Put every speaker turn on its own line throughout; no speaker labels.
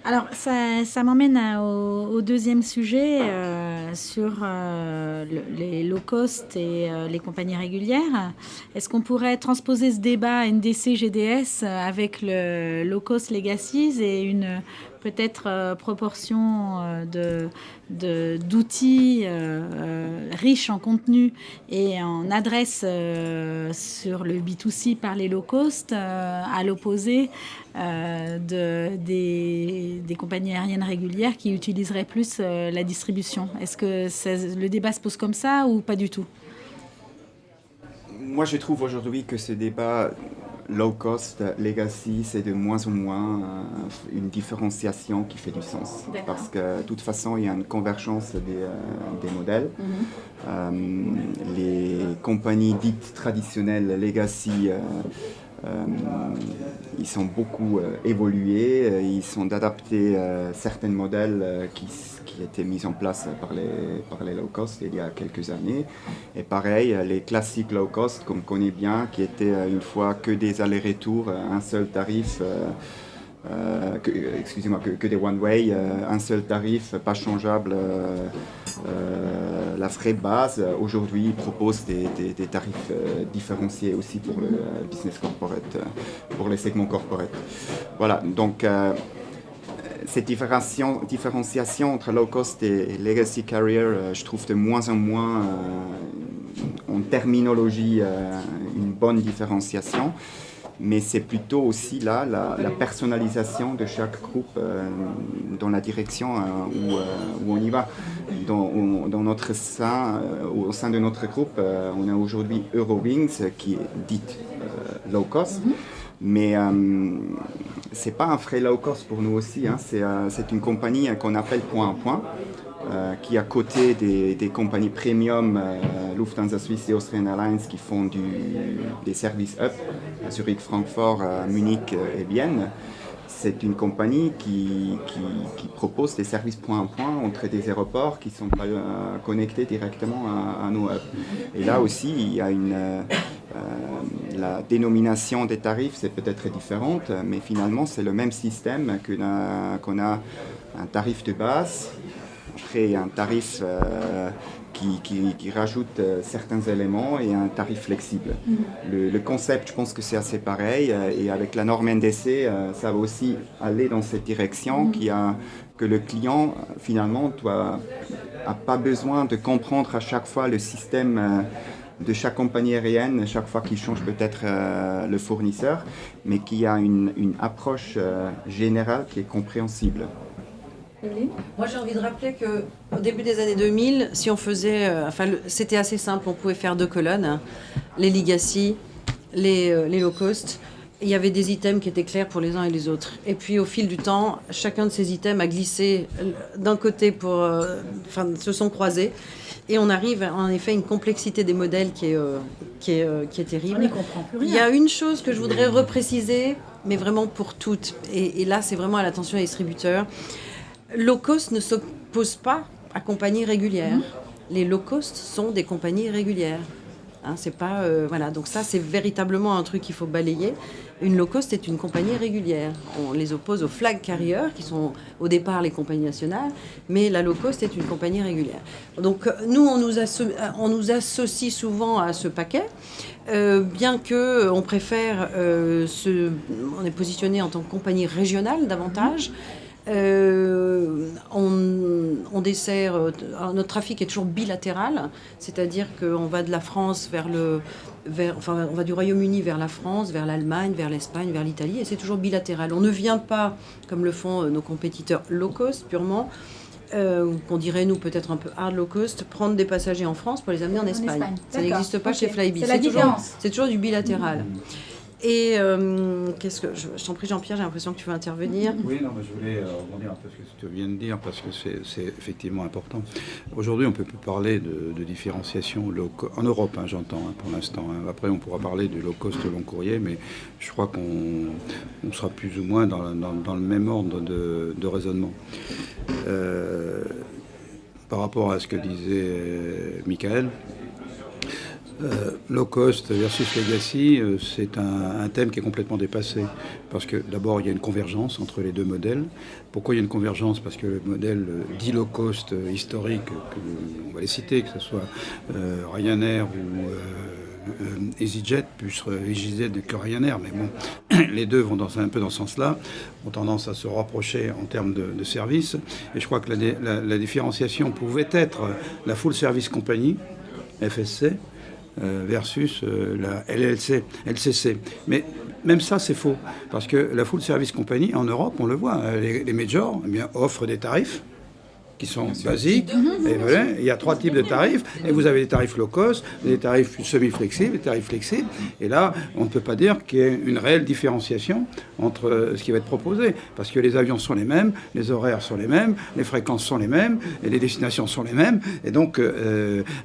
Alors, ça m'emmène au deuxième sujet sur les low cost et les compagnies régulières. Est-ce qu'on pourrait transposer ce débat NDC-GDS avec le low cost legacies et une peut-être proportion d'outils riches en contenu et en adresse sur le B2C par les low cost à l'opposé des compagnies aériennes régulières qui utiliseraient plus la distribution. Est-ce que le débat se pose comme ça ou pas du tout?
Moi, je trouve aujourd'hui que ce débat low cost, legacy, c'est de moins en moins une différenciation qui fait du sens. Parce que de toute façon, il y a une convergence des modèles. Les compagnies dites traditionnelles, legacy, ils sont beaucoup évolués, ils sont adaptés à certains modèles qui étaient mis en place par les low cost il y a quelques années. Et pareil, les classiques low cost qu'on connaît bien, qui étaient une fois que des allers-retours, un seul tarif, que des one-way, un seul tarif, pas changeable, la frais base. Aujourd'hui, ils proposent des tarifs différenciés aussi pour le business corporate, pour les segments corporate. Voilà, donc cette différenciation entre low cost et legacy carrier, je trouve de moins en moins en terminologie une bonne différenciation. Mais c'est plutôt aussi là la personnalisation de chaque groupe dans la direction où on y va. Dans notre sein, au sein de notre groupe, on a aujourd'hui Eurowings qui est dite low cost. Mais c'est pas un frais low cost pour nous aussi, hein. C'est une compagnie qu'on appelle point à point, qui à côté des compagnies premium, Lufthansa Suisse et Austrian Airlines qui font des services up, Zurich, Francfort, Munich et Vienne. C'est une compagnie qui propose des services point à point entre des aéroports qui ne sont pas connectés directement à nos hubs. Et là aussi, il y a la dénomination des tarifs, c'est peut-être différente, mais finalement, c'est le même système qu'on a un tarif de base, après un tarif qui rajoute certains éléments et un tarif flexible. Le concept, je pense que c'est assez pareil, et avec la norme NDC, ça va aussi aller dans cette direction que le client, finalement, n'a pas besoin de comprendre à chaque fois le système de chaque compagnie aérienne, chaque fois qu'il change peut-être le fournisseur, mais qu'il y a une approche générale qui est compréhensible.
Moi, j'ai envie de rappeler qu'au début des années 2000, si on faisait, c'était assez simple, on pouvait faire 2 colonnes, hein, les legacy, les low cost. Il y avait des items qui étaient clairs pour les uns et les autres. Et puis, au fil du temps, chacun de ces items a glissé d'un côté se sont croisés. Et on arrive en effet à une complexité des modèles qui est terrible.
On n'y comprend plus rien.
Il y a une chose que je voudrais repréciser, mais vraiment pour toutes. Et là, c'est vraiment à l'attention des distributeurs. Low cost ne s'oppose pas à compagnies régulières. Les low cost sont des compagnies régulières. Hein, c'est pas, voilà. Donc ça, c'est véritablement un truc qu'il faut balayer. Une low cost est une compagnie régulière. On les oppose aux flag carriers, qui sont au départ les compagnies nationales, mais la low cost est une compagnie régulière. Donc nous, on nous associe souvent à ce paquet, bien qu'on préfère, on est positionné en tant que compagnie régionale davantage. On dessert, notre trafic est toujours bilatéral, c'est-à-dire qu'on va de la France on va du Royaume-Uni vers la France, vers l'Allemagne, vers l'Espagne, vers l'Italie, et c'est toujours bilatéral. On ne vient pas, comme le font nos compétiteurs low cost purement, qu'on dirait nous peut-être un peu hard low cost, prendre des passagers en France pour les amener en Espagne. Ça n'existe pas chez Flybe.
C'est la différence.
C'est toujours du bilatéral. Et je t'en prie Jean-Pierre, j'ai l'impression que tu veux intervenir.
Oui, non, mais je voulais rebondir un peu sur ce que tu viens de dire parce que c'est effectivement important. Aujourd'hui, on peut plus parler de différenciation en Europe, hein, j'entends, hein, pour l'instant. Hein. Après, on pourra parler du low cost long courrier, mais je crois qu'on sera plus ou moins dans le même ordre de raisonnement. Par rapport à ce que disait Michael, low cost versus legacy, c'est un thème qui est complètement dépassé. Parce que d'abord, il y a une convergence entre les deux modèles. Pourquoi il y a une convergence? Parce que le modèle dit low cost historique, on va les citer, que ce soit Ryanair ou EasyJet, plus EasyJet que Ryanair, mais bon, les deux vont un peu dans ce sens-là, ont tendance à se rapprocher en termes de services. Et je crois que la différenciation pouvait être la full service company, FSC, versus la LCC. Mais même ça, c'est faux. Parce que la full service company, en Europe, on le voit, les majors offrent des tarifs qui sont basiques. Et voilà, il y a 3 types de tarifs. Et vous avez des tarifs low cost, des tarifs semi-flexibles, des tarifs flexibles. Et là, on ne peut pas dire qu'il y ait une réelle différenciation entre ce qui va être proposé. Parce que les avions sont les mêmes, les horaires sont les mêmes, les fréquences sont les mêmes, et les destinations sont les mêmes. Et donc,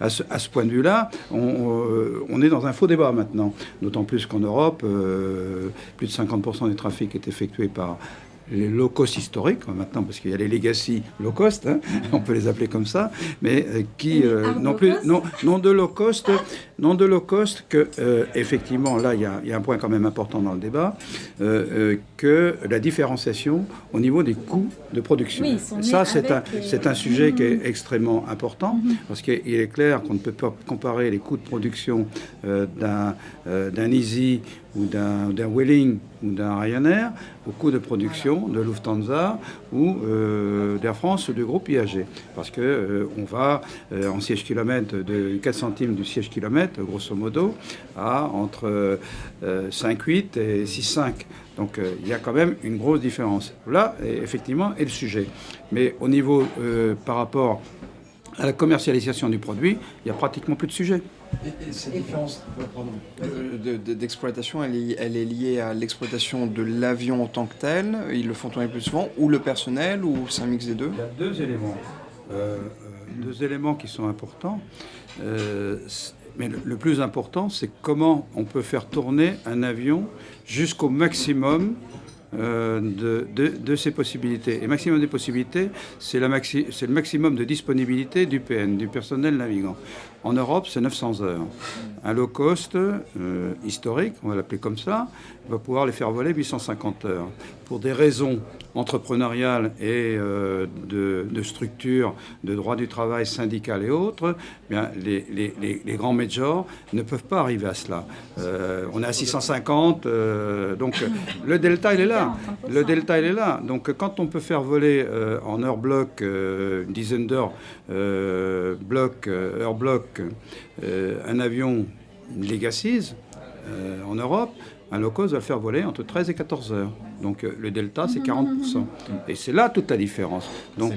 à ce point de vue-là, on est dans un faux débat maintenant. D'autant plus qu'en Europe, plus de 50% des trafics est effectué par les low cost historiques maintenant, parce qu'il y a les legacy low cost, hein, on peut les appeler comme ça, mais qui non de low cost que effectivement là il y a un point quand même important dans le débat, que la différenciation au niveau des coûts de production. Oui, ça c'est un sujet qui est extrêmement important, parce qu'il est clair qu'on ne peut pas comparer les coûts de production d'un Easy ou d'un Vueling ou d'un Ryanair au coût de production de Lufthansa ou d'Air France ou du groupe IAG. Parce que on va en siège kilomètre de 4 centimes du siège kilomètre, grosso modo, à entre 5,8 et 6,5. Donc il y a quand même une grosse différence. Là, effectivement, est le sujet. Mais au niveau, par rapport à la commercialisation du produit, il n'y a pratiquement plus de sujet.
Et cette différence d'exploitation, elle est liée à l'exploitation de l'avion en tant que tel, ils le font tourner plus souvent, ou le personnel, ou c'est un mix des deux?
Il y a deux éléments. Deux éléments qui sont importants. Mais le plus important, c'est comment on peut faire tourner un avion jusqu'au maximum de ses possibilités. Et maximum des possibilités, c'est le maximum de disponibilité du PN, du personnel navigant. En Europe, c'est 900 heures. Un low cost historique, on va l'appeler comme ça, va pouvoir les faire voler 850 heures. Pour des raisons entrepreneuriales et de structure, de droit du travail syndical et autres, bien, les grands majors ne peuvent pas arriver à cela. On est à 650, donc le delta, il est là. Le delta, il est là. Donc quand on peut faire voler en heure bloc, une dizaine d'heures heure bloc, un avion Legacy en Europe, un low cost va le faire voler entre 13 et 14 heures. Donc le delta, c'est 40%. Et c'est là toute la différence. Donc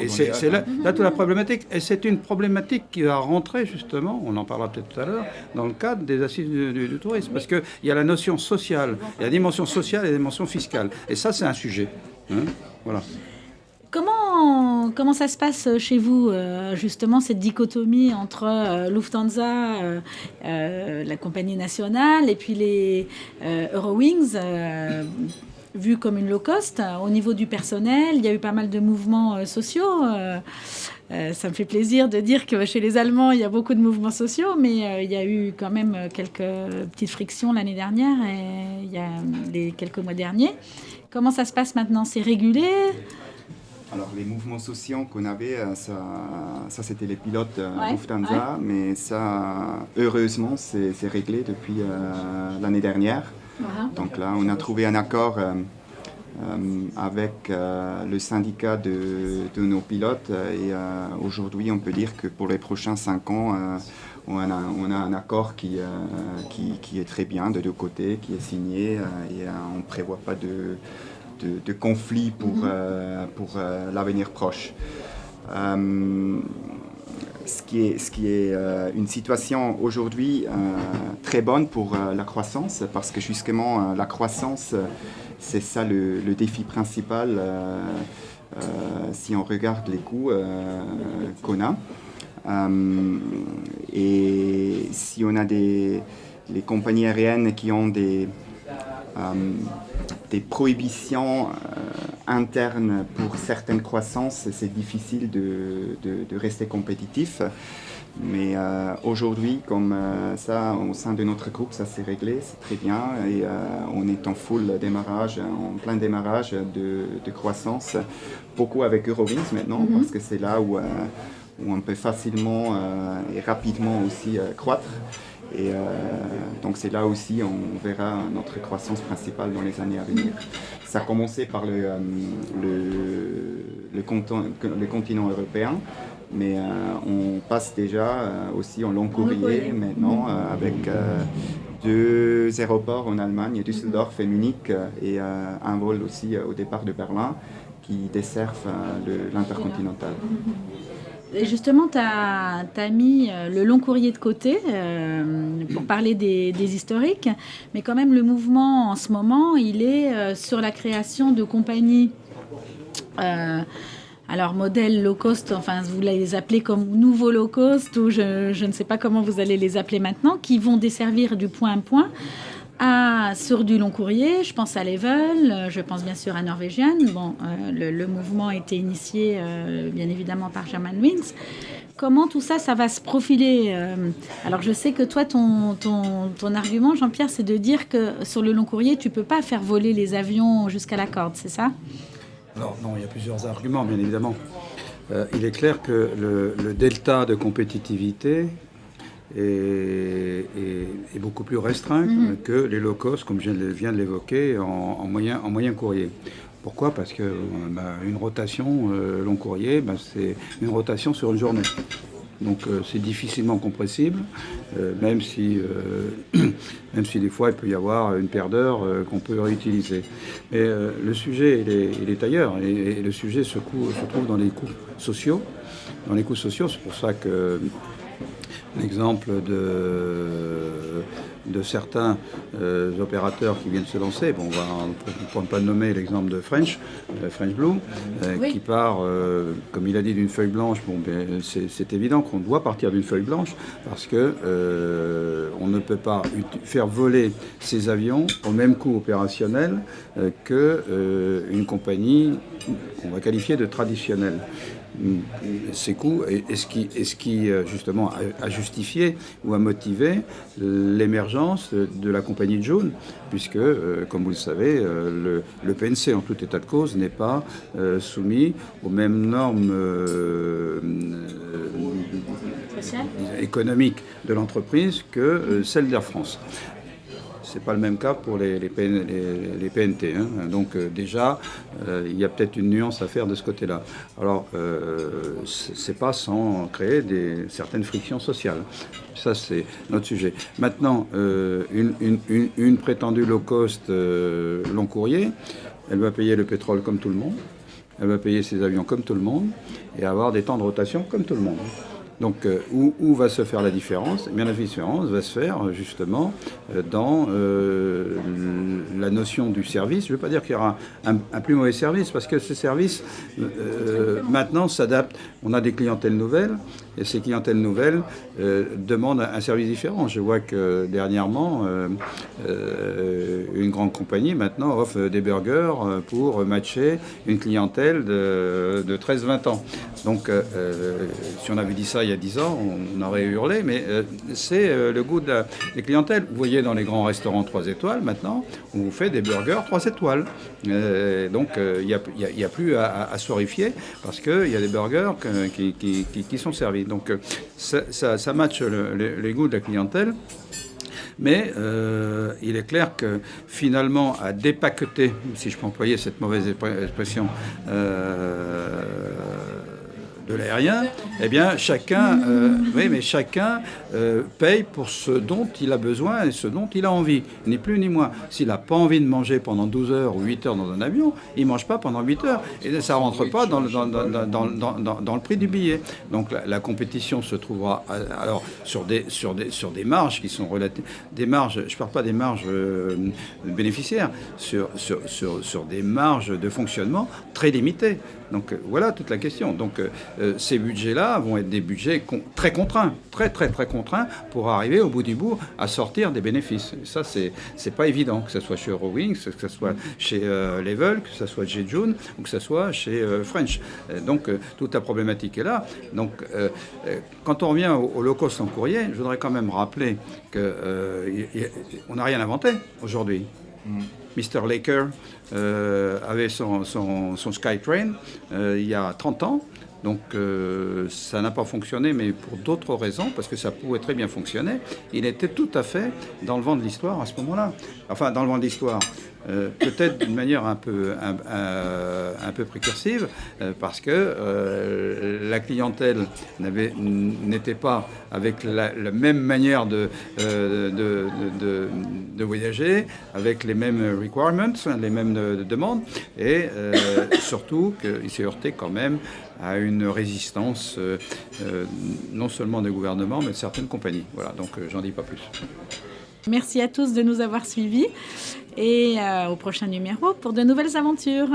c'est là toute la problématique. Et c'est une problématique qui va rentrer justement, on en parlera peut-être tout à l'heure, dans le cadre des assises du tourisme. Parce qu'il y a la notion sociale, il y a la dimension sociale et la dimension fiscale. Et ça, c'est un sujet. Hein, voilà.
Comment ça se passe chez vous, justement, cette dichotomie entre Lufthansa, la compagnie nationale, et puis les Eurowings, vus comme une low cost? Au niveau du personnel, il y a eu pas mal de mouvements sociaux. Ça me fait plaisir de dire que chez les Allemands, il y a beaucoup de mouvements sociaux, mais il y a eu quand même quelques petites frictions l'année dernière et il y a les quelques mois derniers. Comment ça se passe maintenant? C'est régulé?
Alors, les mouvements sociaux qu'on avait, ça c'était les pilotes Lufthansa, mais ça, heureusement, c'est réglé depuis l'année dernière. Donc là, on a trouvé un accord avec le syndicat de nos pilotes et aujourd'hui, on peut dire que pour les prochains 5 ans, on a un accord qui est très bien de deux côtés, qui est signé et on ne prévoit pas de conflit pour l'avenir proche. ce qui est une situation aujourd'hui très bonne pour la croissance, parce que justement la croissance, c'est ça le défi principal si on regarde les coûts qu'on a. Et si on a les compagnies aériennes qui ont des prohibitions internes pour certaines croissances, c'est difficile de rester compétitif. Mais aujourd'hui, comme ça, au sein de notre groupe, ça s'est réglé, c'est très bien. Et on est en full démarrage, en plein démarrage de croissance. Beaucoup avec Eurowings maintenant, parce que c'est là où on peut facilement et rapidement aussi croître. Et donc c'est là aussi on verra notre croissance principale dans les années à venir. Ça a commencé par le continent européen, mais on passe déjà aussi en long courrier maintenant avec 2 aéroports en Allemagne, Düsseldorf et Munich, et un vol aussi au départ de Berlin qui desservent l'intercontinental.
Et justement, tu as mis le long courrier de côté pour parler des historiques, mais quand même le mouvement en ce moment, il est sur la création de compagnies, alors modèle low cost, enfin vous les appelez comme nouveau low cost, ou je ne sais pas comment vous allez les appeler maintenant, qui vont desservir du point à point sur du long courrier. Je pense à Level, je pense bien sûr à Norwegian. Bon, le mouvement a été initié bien évidemment par Germanwings. Comment tout ça, ça va se profiler Alors je sais que toi, ton argument, Jean-Pierre, c'est de dire que sur le long courrier, tu ne peux pas faire voler les avions jusqu'à la corde, c'est ça?
Alors non, il y a plusieurs arguments, bien évidemment. Il est clair que le delta de compétitivité est beaucoup plus restreint que les low cost, comme je viens de l'évoquer, en moyen courrier. Pourquoi? Parce que une rotation long courrier, c'est une rotation sur une journée. Donc c'est difficilement compressible, même si des fois il peut y avoir une paire d'heures qu'on peut réutiliser. Mais le sujet il est ailleurs, et le sujet se trouve dans les coûts sociaux. Dans les coûts sociaux, c'est pour ça que l'exemple de certains opérateurs qui viennent se lancer. Bon, on va ne pas nommer l'exemple de French Blue, qui part, comme il a dit, d'une feuille blanche. Bon, ben, c'est évident qu'on doit partir d'une feuille blanche parce que on ne peut pas faire voler ces avions au même coût opérationnel qu'une compagnie qu'on va qualifier de traditionnelle. Ces coûts est ce qui justement a justifié ou a motivé l'émergence de la compagnie de Joon, puisque, comme vous le savez, le PNC en tout état de cause n'est pas soumis aux mêmes normes économiques de l'entreprise que celles d'Air France. C'est pas le même cas pour les PNT. Hein. Donc déjà, il y a peut-être une nuance à faire de ce côté-là. Alors, c'est pas sans créer certaines frictions sociales. Ça, c'est notre sujet. Maintenant, une prétendue low cost long courrier, elle va payer le pétrole comme tout le monde, elle va payer ses avions comme tout le monde, et avoir des temps de rotation comme tout le monde. Donc, où va se faire la différence? Eh bien, la différence va se faire justement dans la notion du service. Je ne veux pas dire qu'il y aura un plus mauvais service, parce que ce service, maintenant, s'adapte. On a des clientèles nouvelles, et ces clientèles nouvelles demandent un service différent. Je vois que dernièrement, une grande compagnie, maintenant, offre des burgers pour matcher une clientèle de 13-20 ans. Donc, si on avait dit ça il y a 10 ans, on aurait hurlé, mais c'est le goût des clientèles. Vous voyez dans les grands restaurants 3 étoiles, maintenant, on vous fait des burgers 3 étoiles. Donc, il n'y a plus à s'horrifier, parce qu'il y a des burgers qui sont servis. Donc, ça matche les goûts de la clientèle. Mais il est clair que finalement, à dépaqueter, de de l'aérien, eh bien chacun, chacun paye pour ce dont il a besoin et ce dont il a envie, ni plus ni moins. S'il n'a pas envie de manger pendant 12 heures ou 8 heures dans un avion, il ne mange pas pendant 8 heures. Et ça ne rentre pas dans le prix du billet. Donc la compétition se trouvera alors sur des marges qui sont relatives. Des marges, je ne parle pas des marges bénéficiaires, sur des marges de fonctionnement très limitées. Donc voilà toute la question. Donc ces budgets-là vont être des budgets très contraints, très contraints pour arriver au bout du bout à sortir des bénéfices. Et ça, c'est pas évident, que ce soit chez Eurowings, que ce soit chez Level, que ce soit chez June ou que ce soit chez French. Donc toute la problématique est là. Donc quand on revient au low cost en courrier, je voudrais quand même rappeler qu'on n'a rien inventé aujourd'hui. Mr. Laker avait son SkyTrain il y a 30 ans. Donc ça n'a pas fonctionné, mais pour d'autres raisons, parce que ça pouvait très bien fonctionner. Il était tout à fait dans le vent de l'histoire à ce moment-là. Enfin, dans le vent de l'histoire. Peut-être d'une manière un peu précursive, parce que la clientèle n'était pas avec la même manière de voyager, avec les mêmes requirements, les mêmes demandes, et surtout qu'il s'est heurté quand même à une résistance non seulement des gouvernements, mais de certaines compagnies. Voilà, donc j'en dis pas plus.
Merci à tous de nous avoir suivis et au prochain numéro pour de nouvelles aventures.